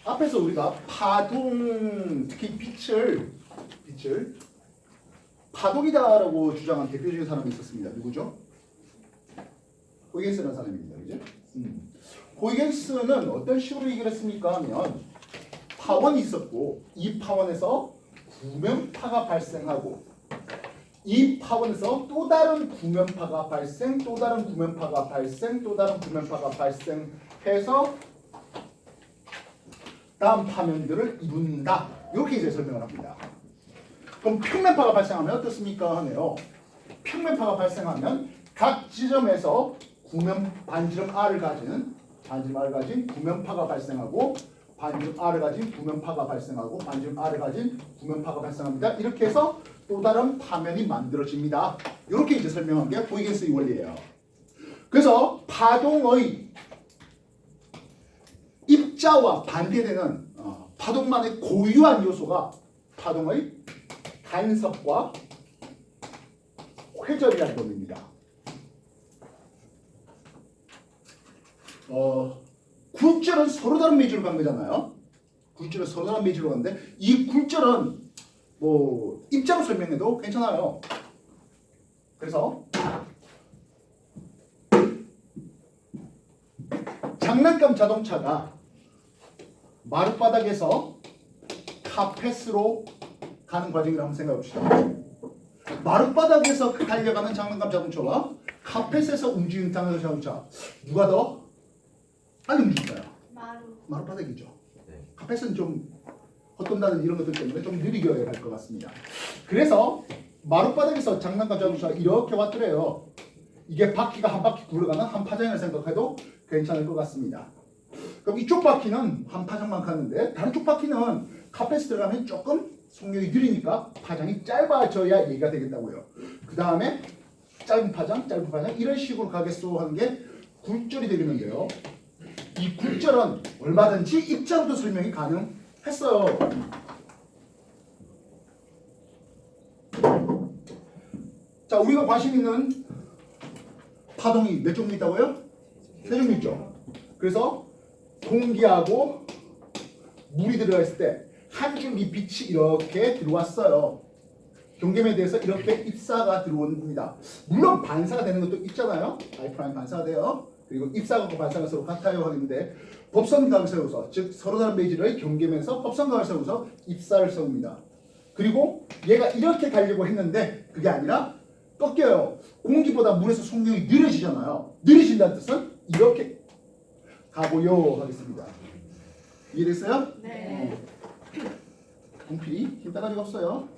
앞에서 우리가 파동, 특히 빛을 파동이다라고 주장한 대표적인 사람이 있었습니다. 누구죠? 호이겐스라는 사람입니다. 그죠? 호이겐스는 어떤 식으로 얘기를 했습니까? 하면 파원이 있었고 이 파원에서 구면파가 발생하고 이 파원에서 또 다른 구면파가 발생, 또 다른 구면파가 발생, 또 다른 구면파가 발생해서 다음 파면들을 이룬다. 이렇게 이제 설명을 합니다. 그럼 평면파가 발생하면 어떻습니까? 하네요. 평면파가 발생하면 각 지점에서 반지름 R을 가진 구면파가 발생하고 반지름 R을 가진 구면파가 발생하고 반지름 R을 가진 구면파가 발생합니다. 이렇게 해서 또 다른 파면이 만들어집니다. 이렇게 이제 설명한 게 호이겐스의 원리예요. 그래서 파동의 입자와 반대되는 파동만의 고유한 요소가 파동의 간섭과 회전이라는 겁니다. 굴절은 서로 다른 매질로 간 거잖아요. 굴절은 서로 다른 매질로 갔는데 이 굴절은 뭐 입자로 설명해도 괜찮아요. 그래서 장난감 자동차가 마룻바닥에서 카펫으로 가는 과정이라고 한번 생각해 봅시다. 마룻바닥에서 달려가는 장난감 자동차와 카펫에서 움직이는 장난감 자동차 누가 더 빨리 움직일까요? 마룻바닥이죠. 네. 카펫은 좀 헛돈다는 이런 것들 때문에 좀 느리게 갈 것 같습니다. 그래서 마룻바닥에서 장난감 자동차가 이렇게 왔더래요. 이게 바퀴가 한 바퀴 굴러가는 한 파장이라 생각해도 괜찮을 것 같습니다. 그럼 이쪽 바퀴는 한 파장만 가는데 다른 쪽 바퀴는 카펫에 들어가면 조금 속력이 느리니까 파장이 짧아져야 얘기가 되겠다고요. 그 다음에 짧은 파장 이런 식으로 가겠소 하는 게 굴절이 되겠는데요. 이 굴절은 얼마든지 입자로도 설명이 가능했어요. 자, 우리가 관심 있는 파동이 몇 종류 있다고요? 세 종류 있죠. 그래서 공기하고 물이 들어가 있을 때 한 줄기 빛이 이렇게 들어왔어요. 경계면에 대해서 이렇게 입사가 들어옵니다. 물론 반사가 되는 것도 있잖아요. I 프라임 반사가 돼요. 그리고 입사각과 반사가 서로 같아요 하는데 법선각을 세워서 즉 서로 다른 매질의 경계면에서 법선각을 세워서 입사를 세웁니다. 그리고 얘가 이렇게 가려고 했는데 그게 아니라 꺾여요. 공기보다 물에서 속력이 느려지잖아요. 느려진다는 뜻은 이렇게 가고요 하겠습니다. 이해됐어요? 네. 분필이 힘 따가지가 없어요.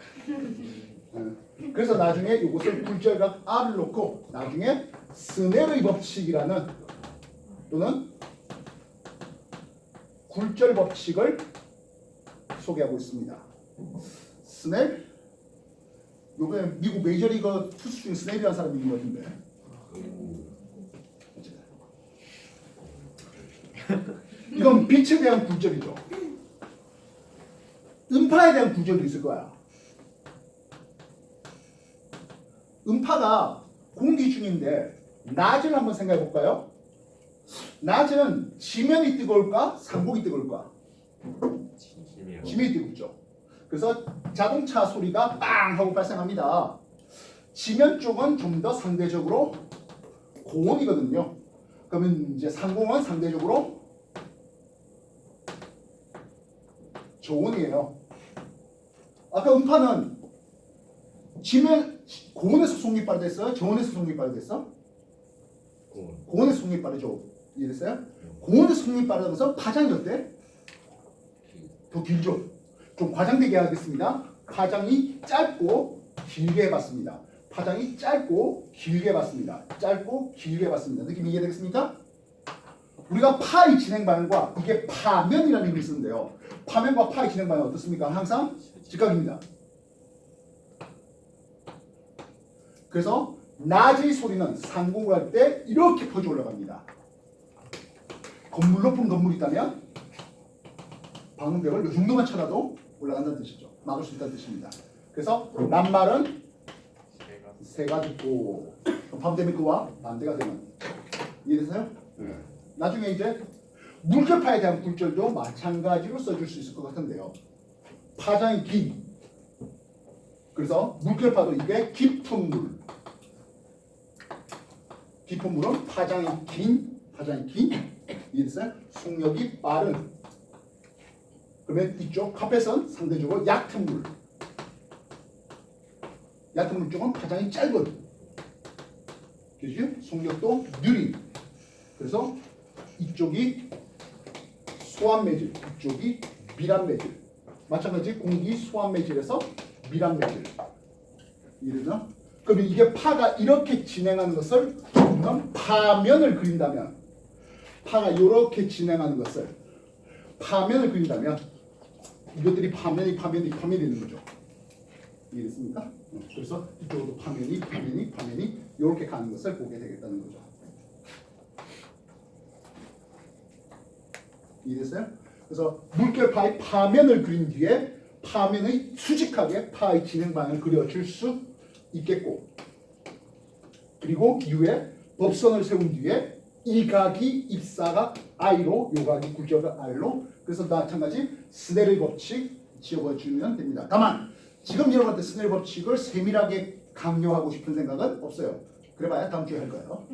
그래서 나중에 이것을 굴절각 R을 놓고 나중에 스넬의 법칙이라는 또는 굴절 법칙을 소개하고 있습니다. 스넬? 요번에 미국 메이저리거 투수 중에 스넬이라는 사람이 있는 것 같은데 이건 빛에 대한 굴절이죠. 음파에 대한 굴절도 있을 거야. 음파가 공기 중인데 낮을 한번 생각해 볼까요? 낮은 지면이 뜨거울까? 상공이 뜨거울까? 지면이 뜨겁죠. 그래서 자동차 소리가 빵 하고 발생합니다. 지면 쪽은 좀 더 상대적으로 고온이거든요. 그러면 이제 상공은 상대적으로 저온이에요. 아까 음파는 지면 고온에서 속력이 빠르댔어요? 저온에서 속력이 빠르댔어? 고온에서 속력이 빠르죠. 이해됐어요? 고온에서 속력이 빠르면서 파장이 어때? 더 길죠. 좀 과장되게 하겠습니다. 파장이 짧고 길게 해봤습니다. 파장이 짧고 길게 해봤습니다. 짧고 길게 해봤습니다. 느낌 이해되겠습니까? 우리가 파의 진행 방향과 이게 파면이라는 의미를 쓰는데요. 파면과 파의 진행 방향은 어떻습니까? 항상 직각입니다. 그래서 낮의 소리는 상공을 할 때 이렇게 퍼져 올라갑니다. 건물 높은 건물이 있다면 방음벽을 이 정도만 쳐놔도 올라간다는 뜻이죠. 막을 수 있다는 뜻입니다. 그래서 낱말은 새가 듣고 밤 되면 그와 반대가 되는. 이해되세요? 나중에 이제 물결파에 대한 굴절도 마찬가지로 써줄 수 있을 것 같은데요. 파장이 긴. 그래서 물결파도 이게 깊은 물. 깊은 물은 파장이 긴. 이해됐어요? 속력이 빠른. 그러면 이쪽 카펫은 상대적으로 얕은 물. 얕은 물 쪽은 파장이 짧은. 그죠? 속력도 느린. 그래서 이쪽이 소환 매질, 이쪽이 밀환 매질. 마찬가지 공기 소환 매질에서 밀환 매질. 이해되나? 그러면 이게 파가 이렇게 진행하는 것을 파면을 그린다면, 파가 이렇게 진행하는 것을 파면을 그린다면, 이것들이 파면이 되는 거죠. 이해됐습니까? 그래서 이쪽으로 파면이 이렇게 가는 것을 보게 되겠다는 거죠. 이해됐어요? 그래서 물결파의 파면을 그린 뒤에 파면의 수직하게 파의 진행 방향을 그려줄 수 있겠고, 그리고 이후에 법선을 세운 뒤에 이 각이 입사가 I로, 요 각이 굴절가 R로, 그래서 마찬가지 스네일 법칙 지어주면 됩니다. 다만 지금 여러분한테 스네일 법칙을 세밀하게 강요하고 싶은 생각은 없어요. 그래봐야 다음 주에 할 거예요.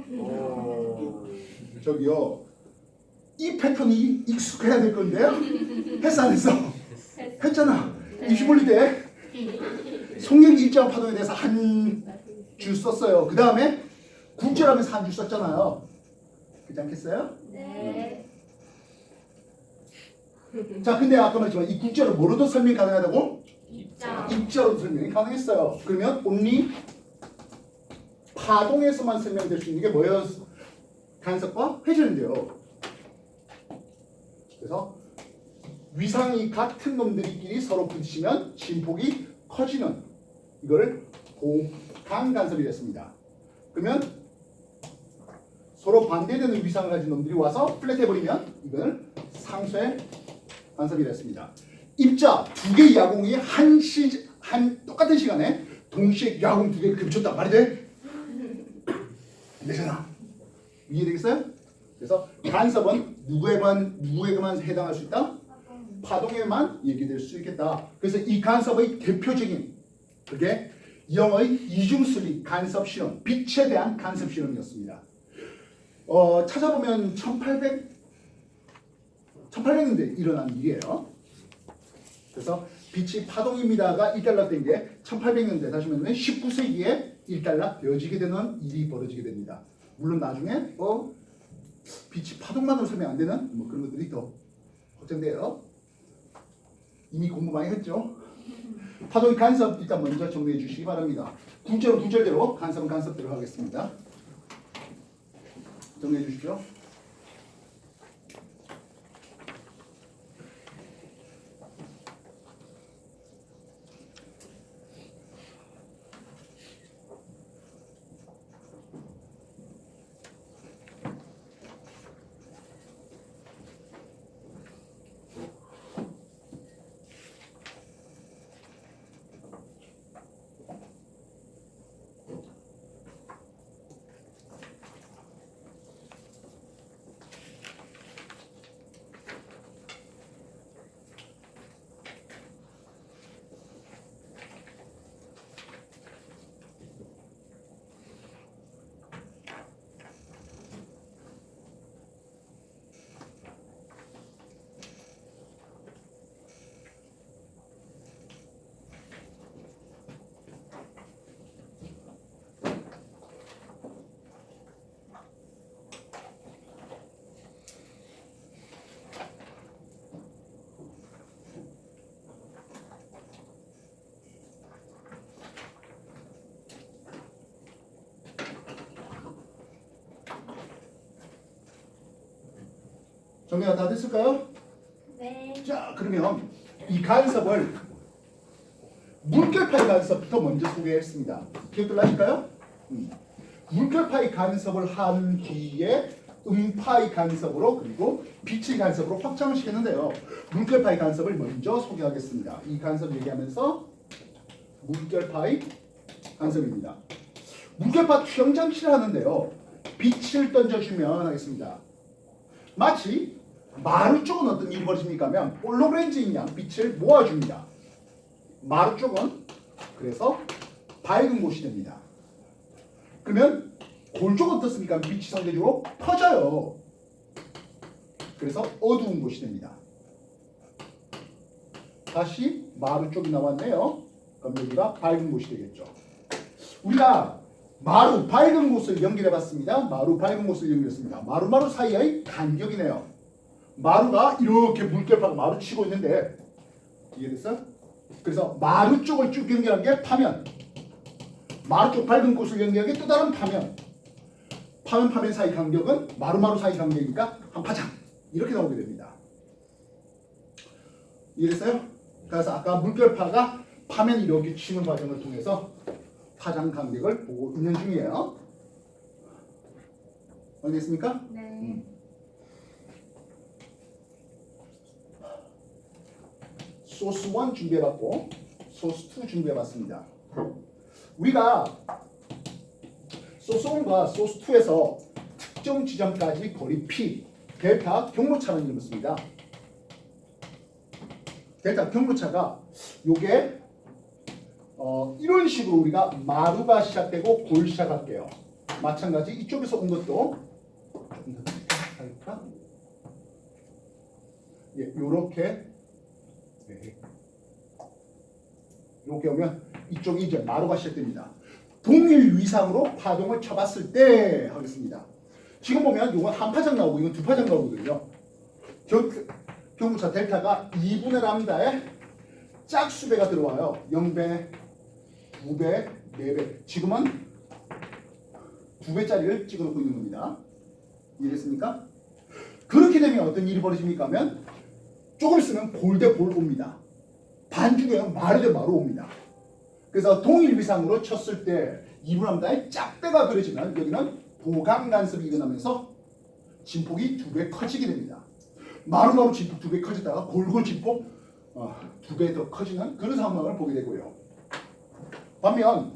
저기요, 이 패턴이 익숙해야 될 건데요. 했어 안 했어? 했잖아. 입시물리 때 속력 일정 파동에 대해서 한 줄 썼어요. 그 다음에 굴절하면서 한 줄 썼잖아요. 그렇지 않겠어요? 네. 자, 근데 아까 말했지만 이 굴절을 뭐로도 설명이 가능하다고? 입장. 입자로도 설명이 가능했어요. 그러면 only 파동에서만 설명될 수 있는 게 뭐예요? 간섭과 회전인데요. 그래서 위상이 같은 놈들끼리 서로 부딪히면 진폭이 커지는 이거를 고강간섭이랬습니다. 그러면 서로 반대되는 위상을 가진 놈들이 와서 플랫해버리면 이거는 상쇄 간섭이랬습니다. 입자 두 개의 야공이 한 똑같은 시간에 동시에 야공 두 개를 겹쳤다. 말이 돼? 안 되잖아. 이해되겠어요? 그래서 간섭은 누구에게만 해당할 수 있다? 파동에만 얘기될 수 있겠다. 그래서 이 간섭의 대표적인 그게 영어의 이중수리 간섭 실험, 빛에 대한 간섭 실험이었습니다. 찾아보면 1800년대에 일어난 일이에요. 그래서 빛이 파동입니다가 일단락된 게 1800년대, 다시 말하면 19세기에 일단락되어지게 되는 일이 벌어지게 됩니다. 물론 나중에 빛이 파동만으로 설명 안 되는 뭐 그런 것들이 더 걱정돼요. 이미 공부 많이 했죠. 파동의 간섭 일단 먼저 정리해 주시기 바랍니다. 굴절대로 간섭은 간섭대로 하겠습니다. 정리해 주십시오. 정리가 다 됐을까요? 네. 자, 그러면 이 간섭을 물결파의 간섭부터 먼저 소개했습니다. 기억들 나실까요? 물결파의 간섭을 한 뒤에 음파의 간섭으로 그리고 빛의 간섭으로 확장을 시켰는데요. 물결파의 간섭을 먼저 소개하겠습니다. 이 간섭 얘기하면서 물결파의 간섭입니다. 물결파 투영장치를 하는데요. 빛을 던져주면 하겠습니다. 마치 마루 쪽은 어떤 일이 벌어집니까 하면 홀로그렌즈인 양 빛을 모아줍니다. 마루 쪽은 그래서 밝은 곳이 됩니다. 그러면 골 쪽은 어떻습니까? 빛이 상대적으로 퍼져요. 그래서 어두운 곳이 됩니다. 다시 마루 쪽이 나왔네요. 그럼 여기가 밝은 곳이 되겠죠. 우리가 마루 밝은 곳을 연결해 봤습니다. 마루 밝은 곳을 연결했습니다. 마루 사이의 간격이네요. 마루가 이렇게 물결파가 마루치고 있는데 이해됐어요? 그래서 마루 쪽을 쭉 연결한 게 파면, 마루 쪽 밝은 곳을 연결한 게 또 다른 파면, 파면 사이 간격은 마루 사이 간격이니까 한 파장 이렇게 나오게 됩니다. 이해됐어요? 그래서 아까 물결파가 파면 이렇게 치는 과정을 통해서 파장 간격을 보고 있는 중이에요. 알겠습니까? 네. 소스 1 준비해봤고 소스 2 준비해봤습니다. 우리가 소스 1과 소스 2에서 특정 지점까지 거리 P, 델타 경로차라는 이름을 씁니다. 델타 경로차가 요게 이런 식으로 우리가 마루가 시작되고 골 시작할게요. 마찬가지 이쪽에서 온 것도 조금 더 할까? 예, 요렇게 이렇게 오면 이쪽이 이제 마루가 시작됩니다. 동일 위상으로 파동을 쳐봤을 때 하겠습니다. 지금 보면 이건 한 파장 나오고 이건 두 파장 나오거든요. 경무차 델타가 2분의 람다의 짝수배가 들어와요. 0배, 2배, 4배. 지금은 2배짜리를 찍어놓고 있는 겁니다. 이해됐습니까? 그렇게 되면 어떤 일이 벌어집니까 하면 조금 있으면 골 대 골 옵니다. 반죽에 마루 대 마루 옵니다. 그래서 동일 위상으로 쳤을 때 2분 람다의 짝배가 그려지면 여기는 보강 간섭이 일어나면서 진폭이 2배 커지게 됩니다. 마루 진폭 2배 커지다가 골골 진폭 2배 더 커지는 그런 상황을 보게 되고요. 반면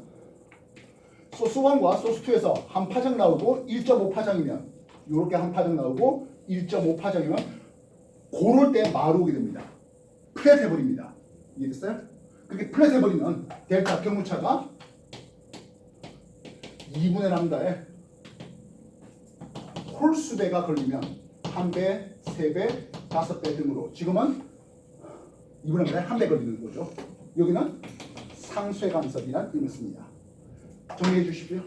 소스 1과 소스 2에서 한 파장 나오고 1.5파장이면 이렇게 한 파장 나오고 1.5파장이면 고럴 때 마루 오게 됩니다. 플랫 해버립니다. 이해됐어요? 그렇게 플랫 해버리면 델타 경무차가 2분의 람다에 홀수배가 걸리면 1배, 3배, 5배 등으로 지금은 2분의 람다에 1배 걸리는 거죠. 여기는 상쇄 간섭이라는 의미를 씁니다. 정리해 주십시오.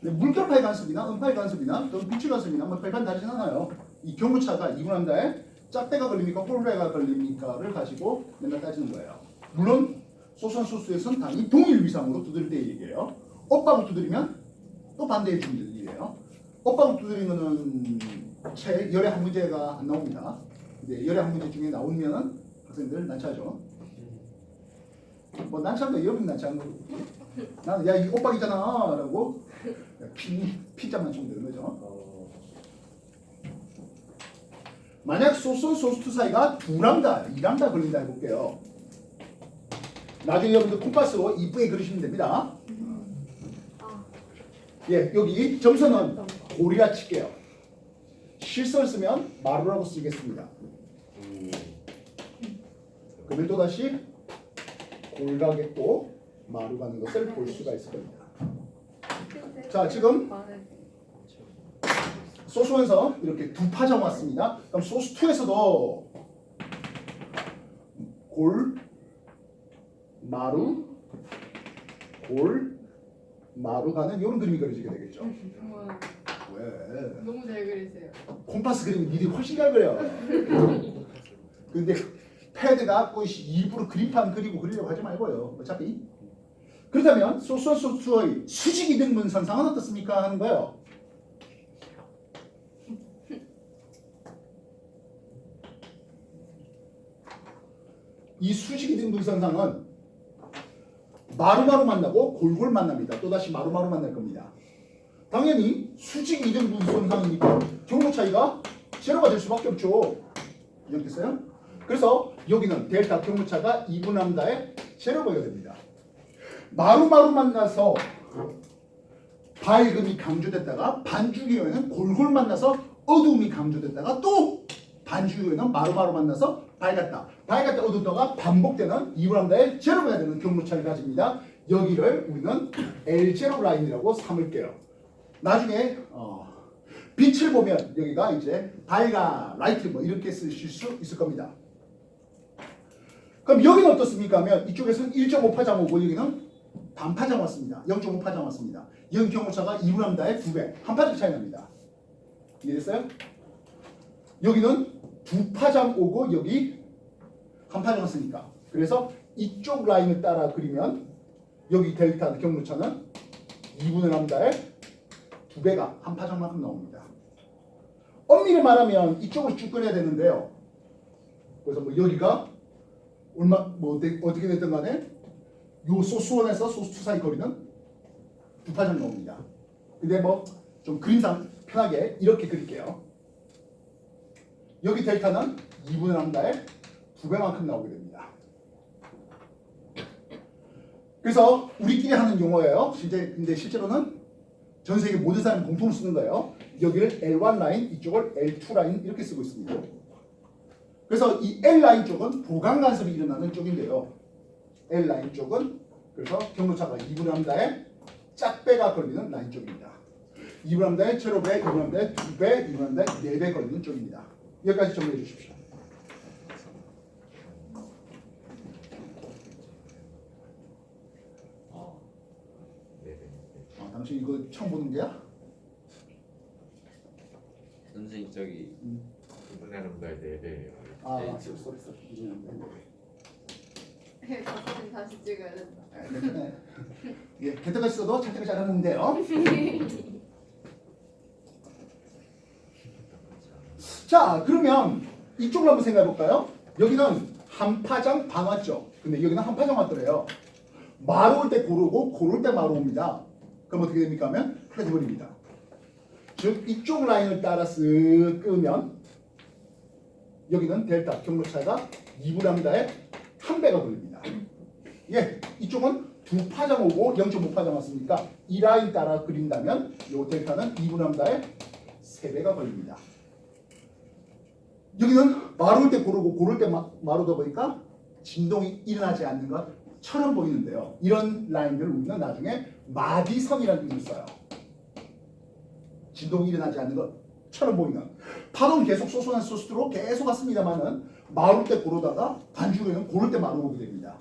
물결파의 간섭이나 음파의 간섭이나 또는 빛의 간섭이나 뭐 별반 다르진 않아요. 이 경무차가 이분한다에 짝배가 걸립니까 홀배가 걸립니까를 가지고 맨날 따지는 거예요. 물론 소수한 소수에서는 당연히 동일 위상으로 두드릴 때 얘기해요. 엇박을 두드리면 또 반대해 주는 일이에요. 엇박을 두드리는 거는 채 열의 한 문제가 안 나옵니다. 근데 열의 한 문제 중에 나오면은 학생들 난처하죠. 뭐 난처한 거 여러분 난처한 거. 나는 야 이 엇박이잖아 라고 피자만 좀 되는 거죠. 만약 소수 소수 사이가 2람다, 2람다 걸린다 해볼게요. 나중에 여러분들 콤파스로 이쁘게 그리시면 됩니다. 예, 여기 점선은 고리라 칠게요. 실선을 쓰면 마루라고 쓰겠습니다. 그러면 또다시 골각했고 마루 가는 것을 볼 수가 있을 겁니다. 자, 지금 소수에서 이렇게 두 파장 왔습니다. 그럼 소수 2에서도 골, 마루, 골, 마루 가는 이런 그림이 그려지게 되겠죠. 우와, 왜? 너무 잘 그리세요. 콤파스 그리면 니들이 훨씬 잘 그려. 근데 패드 갖고 일부러 그림판 그리고 그리려고 하지 말고요. 어차피. 그렇다면 소수의 수직 이등분 선상은 어떻습니까? 하는 거예요. 이 수직 이등분 선상은 마루마루 만나고 골골 만납니다. 또다시 마루마루 만날 겁니다. 당연히 수직 이등분 선상이니까 경로 차이가 제로가 될 수밖에 없죠. 이해됐어요? 그래서 여기는 델타 경로차가 2분 람다의 제로가 됩니다. 마루마루 만나서 밝음이 강조됐다가 반주기호에는 골골 만나서 어두움이 강조됐다가 또 반주기호에는 마루마루 만나서 밝았다 어둡다가 반복되는 2분 람다의 제로가 되는 경로차를 가집니다. 여기를 우리는 L0 라인이라고 삼을게요. 나중에 빛을 보면 여기가 이제 밝아, 라이트 뭐 이렇게 쓰실 수 있을 겁니다. 그럼 여기는 어떻습니까? 하면 이쪽에서는 1.5파장 오고 여기는 반파장 왔습니다. 0.5파장 왔습니다. 이 경호차가 2분 람다의 2배, 한 파장 차이 납니다. 이해됐어요? 여기는 2파장 오고 여기 한 파장 왔으니까. 그래서 이쪽 라인을 따라 그리면 여기 델타 경로차는 2분의 람다의 2배가 한 파장만큼 나옵니다. 엄밀히 말하면 이쪽을 쭉 그려야 되는데요. 그래서 뭐 여기가 얼마 뭐 어떻게 됐든 간에 요 소스 1에서 소스 2 사이 거리는 2파장 나옵니다. 근데 뭐 좀 그림상 편하게 이렇게 그릴게요. 여기 델타는 2분의 람다의 2배만큼 나오게 됩니다. 그래서 우리끼리 하는 용어예요. 근데 실제로는 전 세계 모든 사람이 공통으로 쓰는 거예요. 여기를 L1 라인, 이쪽을 L2 라인 이렇게 쓰고 있습니다. 그래서 이 L 라인 쪽은 보강 간섭이 일어나는 쪽인데요. L 라인 쪽은 그래서 경로차가 2분 람다의 짝배가 걸리는 라인 쪽입니다. 2분 람다의 제로배, 2분 람다의 2배, 2분 람다의 4배 걸리는 쪽입니다. 여기까지 정리해 주십시오. 당신 이거 처음 보는 게야? 선생님 저기 2분의 람다의 4배예요. 아, 쏘리. 저 사진 다시 찍어야 된다. 예, 개떡가 있어도 착착 잘하면 돼요. 자, 그러면 이쪽으로 한번 생각해 볼까요? 여기는 한 파장 반 왔죠. 근데 여기는 한 파장 왔더래요. 마루 올 때 고르고 고를 때 마루 옵니다. 그럼 어떻게 됩니까? 하면 플랫버립니다. 즉 이쪽 라인을 따라 쓱 끄면 여기는 델타 경로차가 2분 람다의 1배가 걸립니다. 예, 이쪽은 2파장 오고 0.5파장 왔으니까 이 라인 따라 그린다면 이 델타는 2분 람다의 3배가 걸립니다. 여기는 마루일 때 고르고 고를 때 마루다 보니까 진동이 일어나지 않는 것처럼 보이는데요. 이런 라인들을 우리는 나중에 마디선이라는 이름을 써요. 진동이 일어나지 않는 것처럼 보이는. 파동은 계속 소소한 소스로 계속 왔습니다만은 마루일 때 고르다가 반주에는 고를 때 마루 오게 됩니다.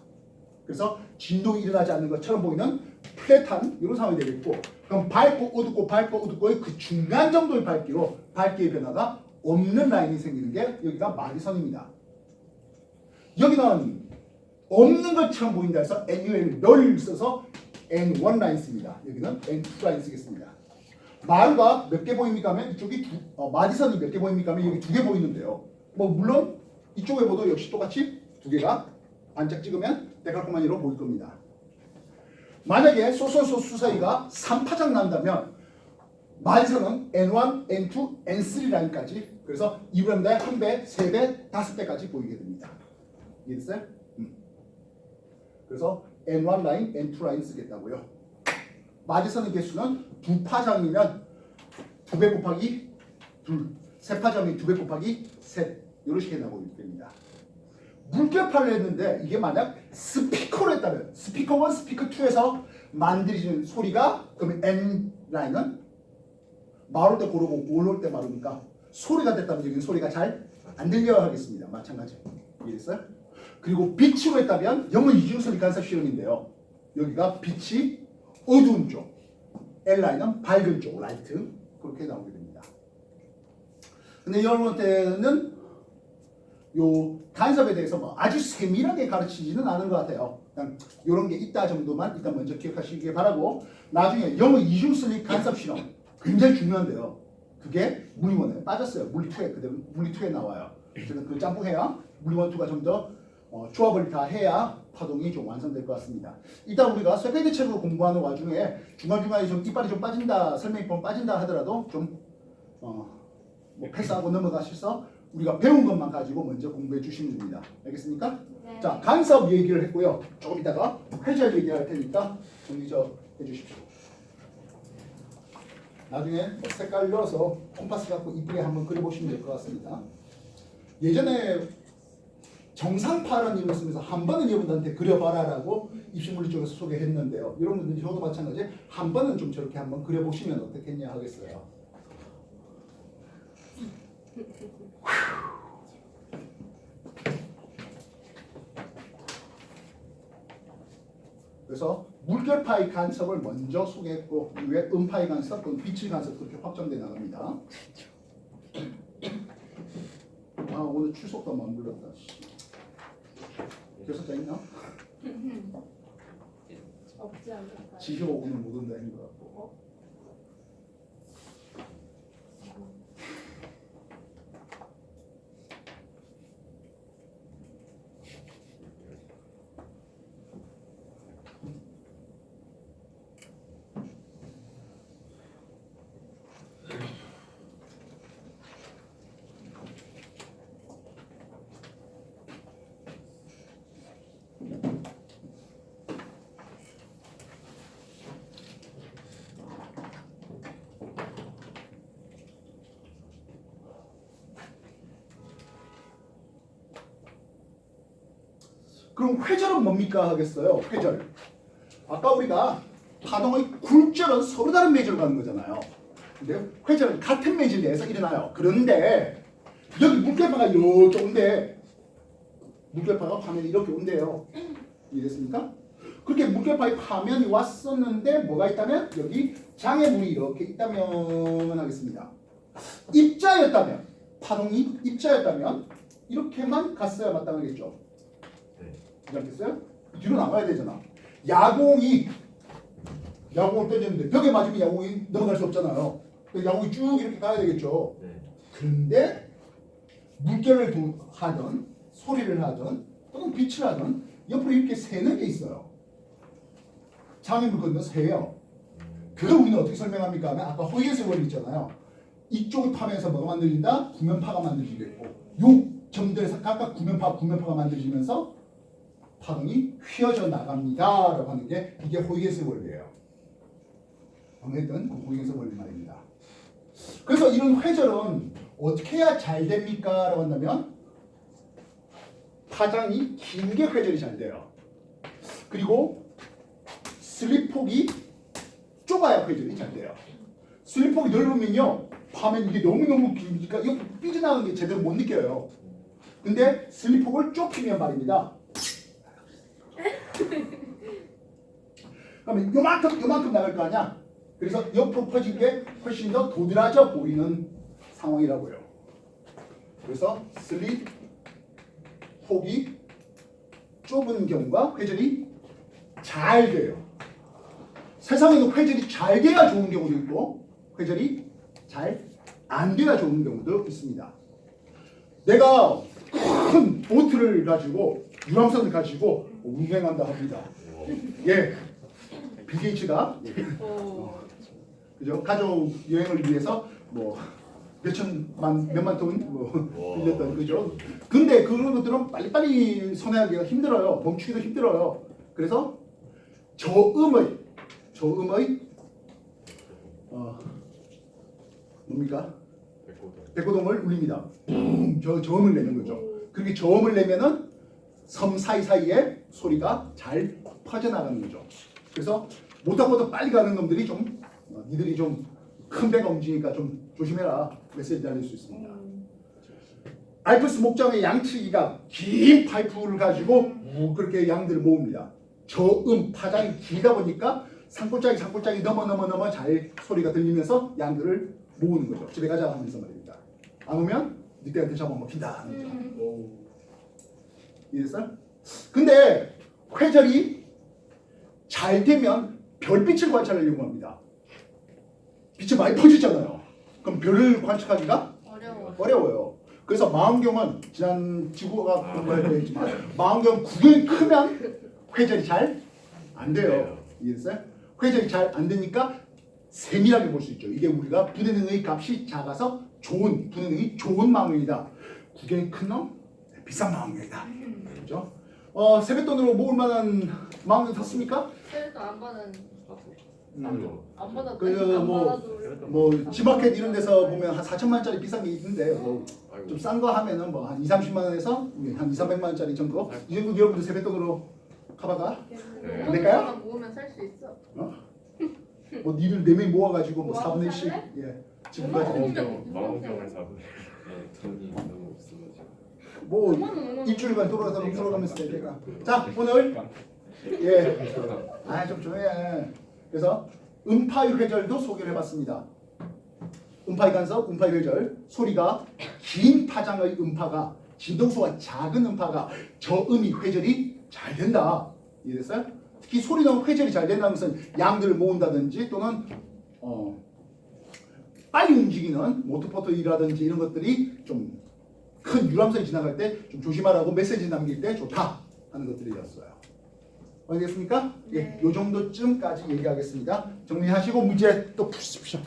그래서 진동이 일어나지 않는 것처럼 보이는 플랫한 이런 상황이 되겠고, 그럼 밝고 어둡고의 그 중간 정도의 밝기의 변화가 없는 라인이 생기는 게 여기가 마디선입니다. 여기는 없는 것처럼 보인다 해서 NUL을 널 써서 N1 라인 씁니다. 여기는 N2 라인 쓰겠습니다. 마루가 몇 개 보입니까 하면 이쪽이 마디선이 몇 개 보입니까 하면 여기 2개 보이는데요. 뭐 물론 이쪽에 보도 역시 똑같이 2개가 반짝 찍으면 데칼코마니로 보일 겁니다. 만약에 소수 사이가 3파장 난다면 마디선은 N1, N2, N3 라인까지, 그래서 2분의 1배, 3배, 5배까지 보이게 됩니다. 이해됐어요? 그래서 N1 라인, N2 라인 쓰겠다고요. 마디선의 개수는 2파장이면 2배 곱하기 2, 3파장이 2배 곱하기 3, 이런 식의 나오게 됩니다. 물결파를 했는데 이게 만약 스피커로 했다면 스피커 1, 스피커 2에서 만들어지는 소리가, 그러면 N 라인은 마를 때 고르고 올올 때 마르니까 소리가 됐다면 여기는 소리가 잘 안 들려야 하겠습니다. 마찬가지. 이해됐어요? 그리고 빛으로 했다면 영어 이중소리 간섭 실험인데요. 여기가 빛이 어두운 쪽, L라인은 밝은 쪽, 라이트 그렇게 나오게 됩니다. 근데 여러분한테는 요 간섭에 대해서 뭐 아주 세밀하게 가르치지는 않은 것 같아요. 그냥 이런 게 있다 정도만 일단 먼저 기억하시길 바라고 나중에 영어 이중슬립 간섭 실험 굉장히 중요한데요. 그게 물리1에 빠졌어요. 물리2에 그대로 물리2에 나와요. 그래서 그 짬뽕해야 물리1, 2가 좀 더 조합을 다 해야 파동이 좀 완성될 것 같습니다. 일단 우리가 쇠패드 책으로 공부하는 와중에 중간중간에 좀 이빨이 좀 빠진다, 설명이 빠진다 하더라도 좀 뭐 패스하고 넘어가셔서 우리가 배운 것만 가지고 먼저 공부해 주시면 됩니다. 알겠습니까? 네. 자, 간섭 얘기를 했고요. 조금 이따가 회절 얘기할 테니까 정리 좀 해주십시오. 나중에 뭐 색깔 넣어서 콤파스 갖고 이쁘게 한번 그려보시면 될 것 같습니다. 예전에 정상파라는 쓰면서 한 번은 여러분들한테 그려봐라라고 입시물리 쪽에서 소개했는데요. 여러분들 저도 마찬가지 한 번은 좀 저렇게 한번 그려보시면 어떻겠냐 하겠어요. 그래서 물결파의 간섭을 먼저 소개했고 이후에 음파의 간섭 또는 빛의 간섭 그렇게 확정돼 나갑니다. 아 오늘 출석도 안 불렀다. 교섭자 있나? 없지 않을까요? 지효 오늘 못 온다 했는 것 같고. 그럼 회절은 뭡니까 하겠어요? 회절. 아까 우리가 파동의 굴절은 서로 다른 매절 가는 거잖아요. 근데 회절은 같은 매질 내에서 일어나요. 그런데 여기 물결파가 이렇게 온대. 물결파가 화면이 이렇게 온대요. 이해됐습니까? 그렇게 물결파의 화면이 왔었는데 뭐가 있다면 여기 장애물이 이렇게 있다면 하겠습니다. 입자였다면 파동이 입자였다면 이렇게만 갔어야 마땅하겠죠. 알겠어요? 뒤로 나가야 되잖아. 야공을 던졌는데 벽에 맞으면 야공이 넘어갈 수 없잖아요. 야공이 쭉 이렇게 가야 되겠죠. 그런데 물결을 하든 소리를 하든 또는 빛을 하든 옆으로 이렇게 새는 게 있어요. 장애물 건너 새요. 그걸 우리는 어떻게 설명합니까? 하면 아까 호이게스 원리 있잖아요. 이쪽을 파면서 뭐가 만들어진다? 구면파가 만들어지겠고 요 점들에서 각각 구면파가 만들어지면서 파동이 휘어져 나갑니다 라고 하는 게 이게 호이게스 원리예요. 방금 했던 그 호이게스 원리 말입니다. 그래서 이런 회절은 어떻게 해야 잘 됩니까? 라고 한다면 파장이 긴 게 회절이 잘 돼요. 그리고 슬립폭이 좁아야 회절이 잘 돼요. 슬립폭이 넓으면요 파면 이게 너무너무 기니까 이거 삐져나가는 게 제대로 못 느껴요. 근데 슬립폭을 좁히면 말입니다. 그러면 요만큼 나갈 거 아니야? 그래서 옆으로 퍼진 게 훨씬 더 도드라져 보이는 상황이라고요. 그래서 슬립 폭이 좁은 경우가 회절이 잘 돼요. 세상에는 회절이 잘 돼야 좋은 경우도 있고 회절이 잘 안 돼야 좋은 경우도 있습니다. 내가 큰 보트를 가지고 유람선을 가지고 운행한다 합니다. 예, 빌 게이츠가 그죠? 가족 여행을 위해서 뭐 몇만 돈 빌렸던 그죠? 근데 그런 것들은 빨리빨리 선회하기가 힘들어요. 멈추기도 힘들어요. 그래서 저음의 뭡니까? 백고동을 울립니다. 저음을 내는 거죠. 그렇게 저음을 내면은 섬 사이사이에 소리가 잘 퍼져나가는 거죠. 그래서 못하고도 빨리 가는 놈들이 좀 니들이 좀 큰 배가 움직이니까 좀 조심해라 메시지 달릴 수 있습니다. 알프스 목장의 양치기가 긴 파이프를 가지고 그렇게 양들을 모읍니다. 저음 파장이 길다 보니까 산골짜기 넘어 잘 소리가 들리면서 양들을 모으는 거죠. 집에 가자 하면서 말입니다. 안 오면 늑대한테 잡아먹힌다 하는 거죠. 이해됐어요? 근데 회절이 잘 되면 별빛을 관찰하려고 합니다. 빛이 많이 퍼지잖아요. 그럼 별을 관측하기가 어려워요. 그래서 망원경은 지난 지구가 공부할 때였지만 망원경 구경이 크면 회절이 잘 안 돼요. 이해됐어요? 회절이 잘 안 되니까 세밀하게 볼 수 있죠. 이게 우리가 분해능의 값이 작아서 좋은 분해능이 좋은 망원경이다. 구경이 큰 놈 비싼 망원경이다. 그렇죠? 세뱃돈으로 모을 만한 망원경 샀습니까? 세뱃돈 안 받은 안 받아도 그 안 뭐 받아도 지마켓 이런 데서 보면 한 4천만 원짜리 비싼 게 있는데 뭐 아이고. 좀 싼 거 하면은 뭐 한 2, 30만 원에서 한 2, 300만 원짜리 정도 이 정도 여러분들 세뱃돈으로 가봐가 네. 안 될까요? 모으면 살 수 있어. 뭐 니들 4명 모아가지고 뭐 뭐 4분의 1씩 살래? 예 지금 가지고 망원경을 사고. 네, 돈이 너무 없어가지고. 뭐 일주일간 돌아가면서 내가 자 오늘 좀 조용해. 그래서 음파의 회절도 소개를 해봤습니다. 음파의 간섭, 음파의 회절, 소리가 긴 파장의 음파가 진동수가 작은 음파가 저음이 회절이 잘 된다. 이해됐어요? 특히 소리는 회절이 잘 된다는 것은 양들을 모은다든지 또는 빨리 움직이는 모터포터이라든지 이런 것들이 좀 큰 유람선이 지나갈 때 좀 조심하라고 메시지 남길 때 좋다 하는 것들이었어요. 알겠습니까? 예, 요 정도쯤까지 얘기하겠습니다. 정리하시고 문제 또 푸십시오.